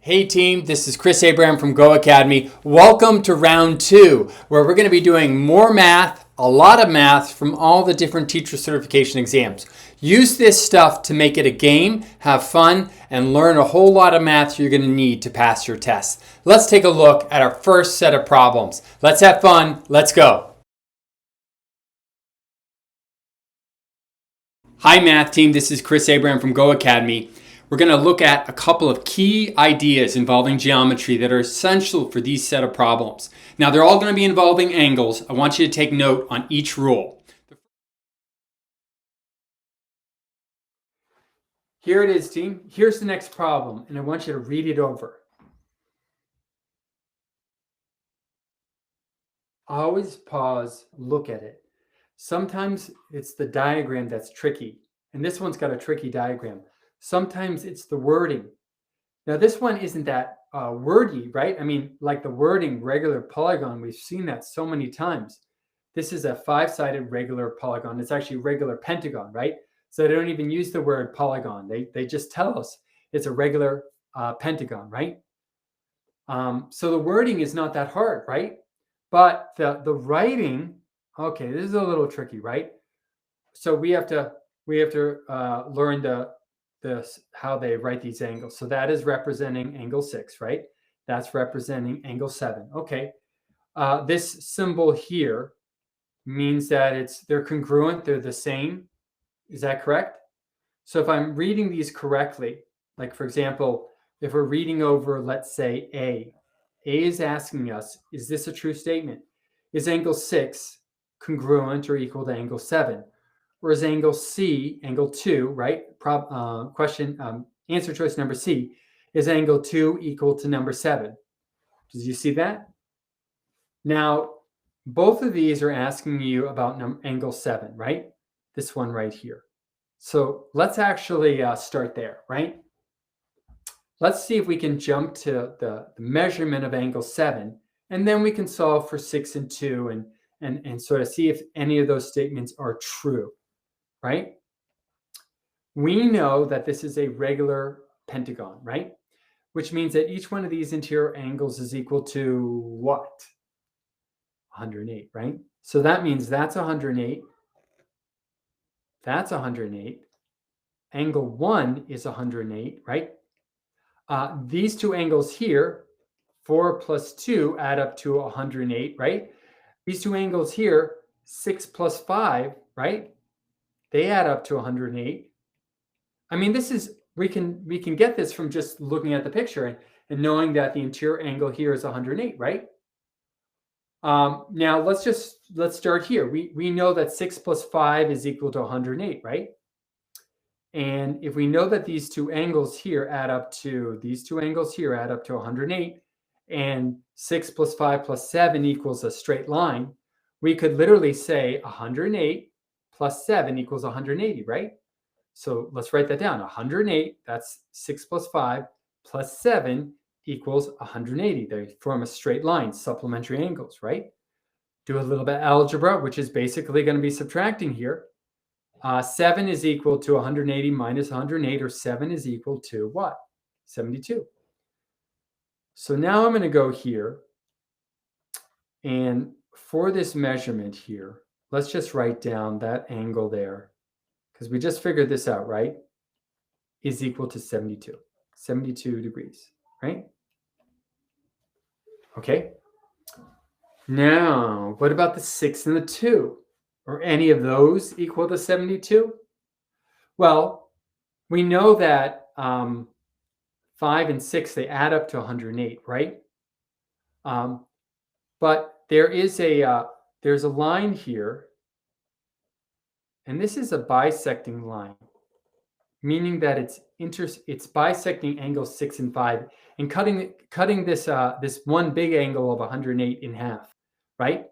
Hey team, this is Chris Abraham from GOHacademy. Welcome to round 2, where we're going to be doing more math, a lot of math from all the different teacher certification exams. Use this stuff to make it a game, have fun, and learn a whole lot of math you're going to need to pass your tests. Let's take a look at our first set of problems. Let's have fun. Let's go. Hi math team, this is Chris Abraham from GOHacademy. We're going to look at a couple of key ideas involving geometry that are essential for these set of problems. Now, they're all going to be involving angles. I want you to take note on each rule. Here it is, team. Here's the next problem, and I want you to read it over. Always pause, look at it. Sometimes it's the diagram that's tricky, and this one's got a tricky diagram. Sometimes it's the wording. Now this one isn't that wordy, right? I mean, like the wording regular polygon, we've seen that so many times. This is a 5-sided regular polygon. It's actually regular pentagon, right? So they don't even use the word polygon. They just tell us it's a regular pentagon, right? So the wording is not that hard, right? But the writing, okay, this is a little tricky, right? So we have to learn how they write these angles. So that is representing angle 6, right? That's representing angle 7. Okay. This symbol here means that they're congruent, they're the same. Is that correct? So if I'm reading these correctly, like for example, if we're reading over, let's say A is asking us, is this a true statement? Is angle 6 congruent or equal to angle 7? Or is angle C, angle 2, right? Answer choice number C, is angle 2 equal to number 7? Did you see that? Now, both of these are asking you about angle 7, right? This one right here. So let's actually start there, right? Let's see if we can jump to the measurement of angle 7, and then we can solve for 6 and 2 and sort of see if any of those statements are true. Right? We know that this is a regular pentagon, right? Which means that each one of these interior angles is equal to what? 108, right? So that means that's 108. That's 108. Angle 1 is 108, right? These two angles here, 4 plus 2, add up to 108, right? These two angles here, 6 plus 5, right? They add up to 108. I mean, we can get this from just looking at the picture and knowing that the interior angle here is 108, right? Now let's start here. We know that 6 plus 5 is equal to 108, right? And if we know that these two angles here add up to 108, and 6 plus 5 plus 7 equals a straight line, we could literally say 108 plus 7 equals 180, right? So let's write that down. 108, that's 6 plus 5, plus 7 equals 180. They form a straight line, supplementary angles, right? Do a little bit of algebra, which is basically going to be subtracting here. 7 is equal to 180 minus 108, or 7 is equal to what? 72. So now I'm going to go here, and for this measurement here, let's just write down that angle there, because we just figured this out, right? Is equal to 72 degrees, right? Okay. Now, what about the 6 and the 2? Are any of those equal to 72? Well, we know that 5 and 6, they add up to 108, right? But there's a line here, and this is a bisecting line, meaning that it's bisecting angles 6 and 5 and cutting this one big angle of 108 in half, right?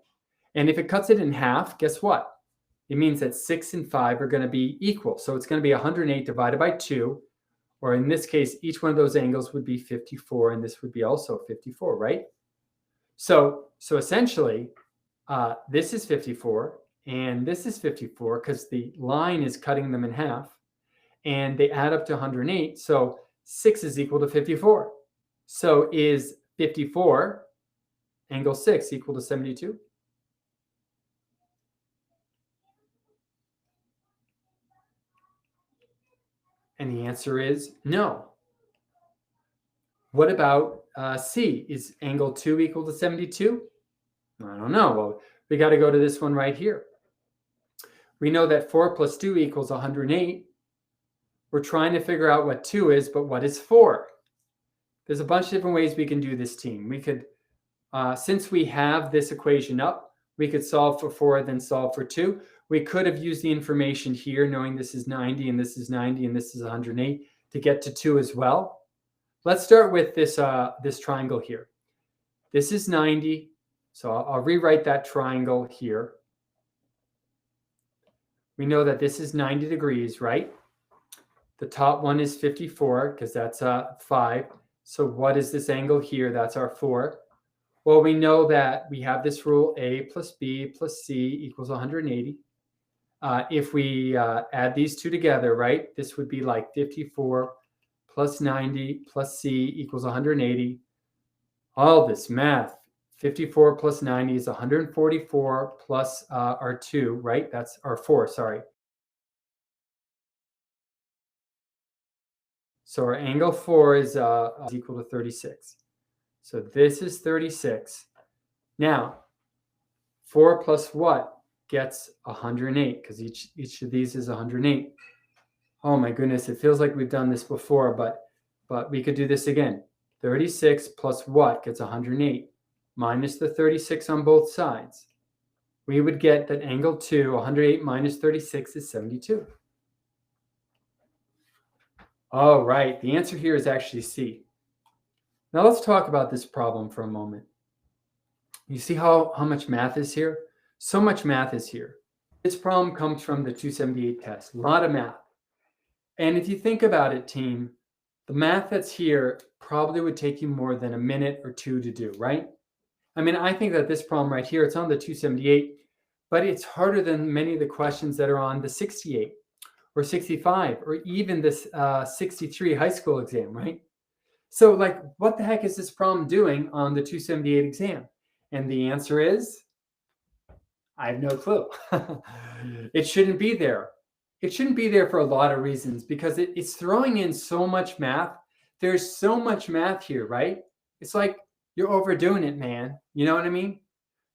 And if it cuts it in half, guess what? It means that 6 and 5 are going to be equal. So it's going to be 108 divided by 2, or in this case, each one of those angles would be 54, and this would be also 54, right? So essentially, this is 54, and this is 54, because the line is cutting them in half, and they add up to 108. So 6 is equal to 54. So is 54 angle 6 equal to 72? And the answer is no. What about C? Is angle 2 equal to 72? I don't know. Well, we got to go to this one right here. We know that 4 plus 2 equals 108. We're trying to figure out what 2 is, but what is 4? There's a bunch of different ways we can do this, team. We could, since we have this equation up, we could solve for 4, then solve for 2. We could have used the information here, knowing this is 90 and this is 90 and this is 108 to get to 2 as well. Let's start with this, this triangle here. This is 90, so I'll rewrite that triangle here. We know that this is 90 degrees, right? The top one is 54 because that's 5. So what is this angle here? That's our 4. Well, we know that we have this rule A plus B plus C equals 180. If we add these two together, right, this would be like 54 plus 90 plus C equals 180. All this math, 54 plus 90 is 144 plus our 2, right? That's our 4, sorry. So our angle 4 is equal to 36. So this is 36. Now, 4 plus what gets 108? Because each of these is 108. Oh my goodness, it feels like we've done this before, but we could do this again. 36 plus what gets 108? Minus the 36 on both sides. We would get that angle 2, 108 minus 36 is 72. All right, the answer here is actually C. Now let's talk about this problem for a moment. You see how much math is here? So much math is here. This problem comes from the 278 test, a lot of math. And if you think about it, team, the math that's here probably would take you more than a minute or 2 to do, right? I mean, I think that this problem right here, it's on the 278, but it's harder than many of the questions that are on the 68 or 65 or even this 63 high school exam, right? So like, what the heck is this problem doing on the 278 exam? And the answer is, I have no clue. It shouldn't be there. It shouldn't be there for a lot of reasons because it's throwing in so much math. There's so much math here, right? It's like you're overdoing it, man. You know what I mean?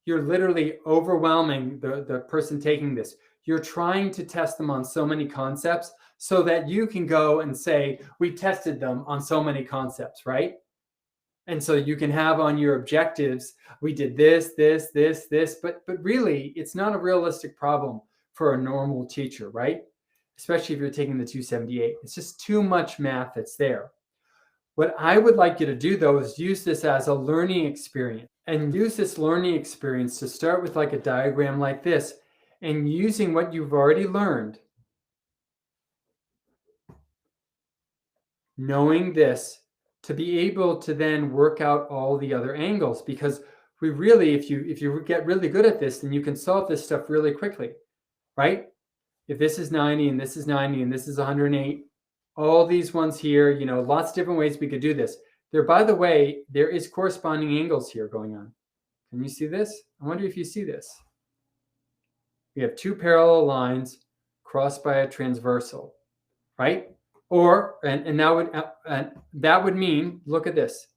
You're literally overwhelming the person taking this. You're trying to test them on so many concepts so that you can go and say, we tested them on so many concepts, right? And so you can have on your objectives, we did this, this, this, this, but really it's not a realistic problem for a normal teacher, right? Especially if you're taking the 278. It's just too much math that's there. What I would like you to do though is use this as a learning experience and use this learning experience to start with like a diagram like this and using what you've already learned, knowing this, to be able to then work out all the other angles, because we really, if you get really good at this, then you can solve this stuff really quickly, right? If this is 90 and this is 90 and this is 108, all these ones here, you know, lots of different ways we could do this. There, by the way, there is corresponding angles here going on. Can you see this? I wonder if you see this. We have two parallel lines crossed by a transversal, right? Or, and that would mean, look at this,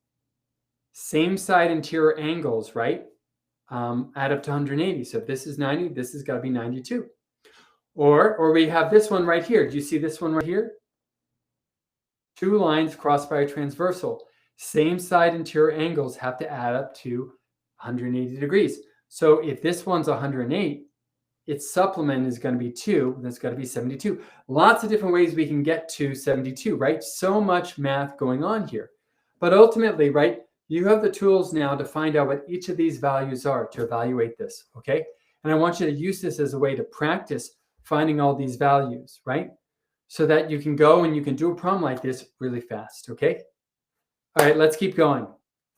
same side interior angles, right? Add up to 180. So if this is 90, this has got to be 92. Or we have this one right here. Do you see this one right here? Two lines crossed by a transversal. Same side interior angles have to add up to 180 degrees. So if this one's 108, its supplement is going to be 2, and that's got to be 72. Lots of different ways we can get to 72, right? So much math going on here. But ultimately, right, you have the tools now to find out what each of these values are to evaluate this, okay? And I want you to use this as a way to practice finding all these values, right? So that you can go and you can do a problem like this really fast, okay? All right, let's keep going.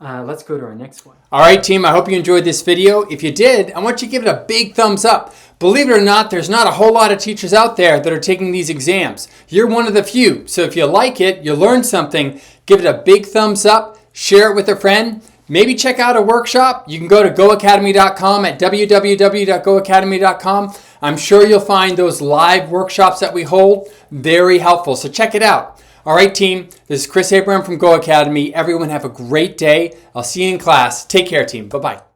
Let's go to our next one. All right, team, I hope you enjoyed this video. If you did, I want you to give it a big thumbs up. Believe it or not, there's not a whole lot of teachers out there that are taking these exams. You're one of the few. So if you like it, you learned something, give it a big thumbs up. share it with a friend. Maybe check out a workshop. You can go to GOHacademy.com at www.GOHacademy.com. I'm sure you'll find those live workshops that we hold very helpful. So check it out. All right, team. This is Chris Abraham from Go Academy. Everyone have a great day. I'll see you in class. Take care, team. Bye-bye.